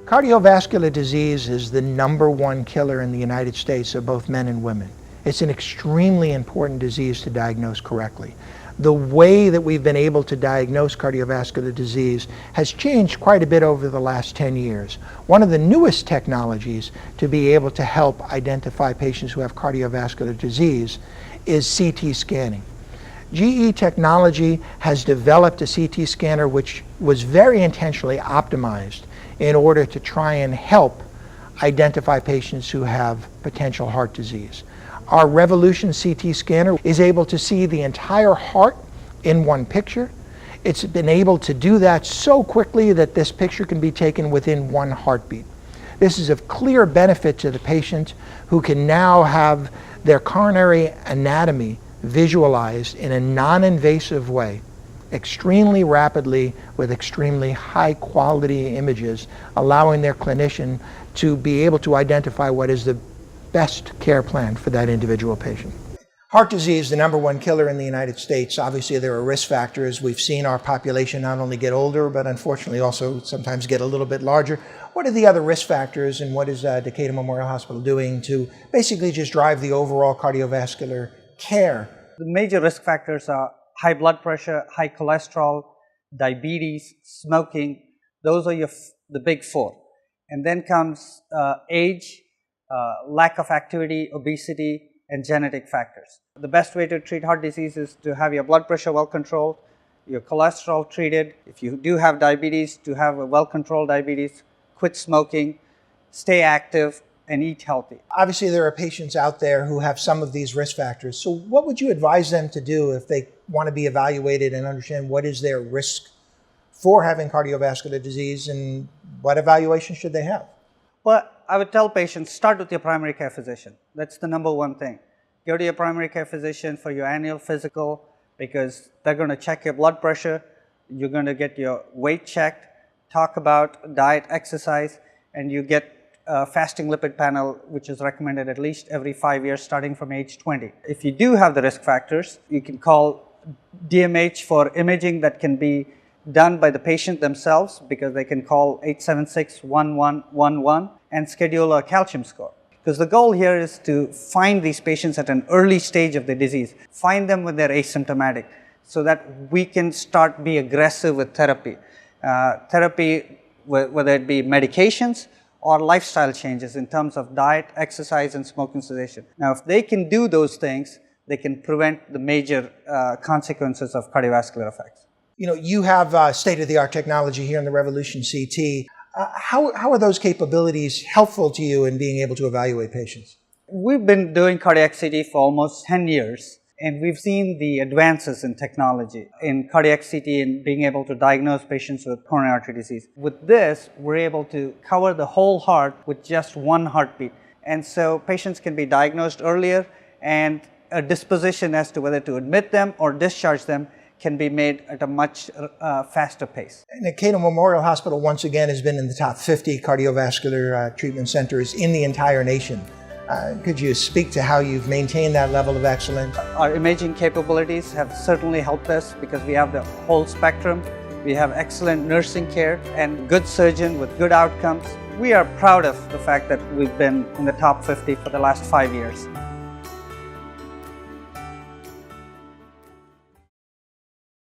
Cardiovascular disease is the #1 killer in the United States of both men and women. It's an extremely important disease to diagnose correctly. The way that we've been able to diagnose cardiovascular disease has changed quite a bit over the last 10 years. One of the newest technologies to be able to help identify patients who have cardiovascular disease is CT scanning. GE Technology has developed a CT scanner which was very intentionally optimized in order to try and help identify patients who have potential heart disease. Our Revolution CT scanner is able to see the entire heart in one picture. It's been able to do that so quickly that this picture can be taken within one heartbeat. This is of clear benefit to the patient who can now have their coronary anatomy visualized in a non-invasive way, extremely rapidly with extremely high quality images, allowing their clinician to be able to identify what is the best care plan for that individual patient. Heart disease, the #1 killer in the United States. Obviously there are risk factors. We've seen our population not only get older, but unfortunately also sometimes get a little bit larger. What are the other risk factors, and what is Decatur Memorial Hospital doing to basically just drive the overall cardiovascular care? The major risk factors are high blood pressure, high cholesterol, diabetes, smoking. Those are the big four. And then comes age, lack of activity, obesity, and genetic factors. The best way to treat heart disease is to have your blood pressure well controlled, your cholesterol treated. If you do have diabetes, to have a well controlled diabetes, quit smoking, stay active, and eat healthy. Obviously there are patients out there who have some of these risk factors. So what would you advise them to do if they want to be evaluated and understand what is their risk for having cardiovascular disease, and what evaluation should they have? Well, I would tell patients, start with your primary care physician. That's the #1 thing. Go to your primary care physician for your annual physical, because they're going to check your blood pressure, you're going to get your weight checked, talk about diet, exercise, and you get a fasting lipid panel, which is recommended at least every 5 years starting from age 20. If you do have the risk factors, you can call DMH for imaging that can be done by the patient themselves, because they can call 876-1111 and schedule a calcium score. Because the goal here is to find these patients at an early stage of the disease, find them when they're asymptomatic, so that we can start be aggressive with therapy. Whether it be medications or lifestyle changes in terms of diet, exercise, and smoking cessation. Now, if they can do those things, they can prevent the major consequences of cardiovascular effects. You know, you have state-of-the-art technology here in the Revolution CT. How are those capabilities helpful to you in being able to evaluate patients? We've been doing cardiac CT for almost 10 years, and we've seen the advances in technology in cardiac CT and being able to diagnose patients with coronary artery disease. With this, we're able to cover the whole heart with just one heartbeat. And so patients can be diagnosed earlier, and a disposition as to whether to admit them or discharge them can be made at a much faster pace. Decatur Memorial Hospital once again has been in the top 50 cardiovascular treatment centers in the entire nation. Could you speak to how you've maintained that level of excellence? Our imaging capabilities have certainly helped us, because we have the whole spectrum. We have excellent nursing care and good surgeon with good outcomes. We are proud of the fact that we've been in the top 50 for the last 5 years.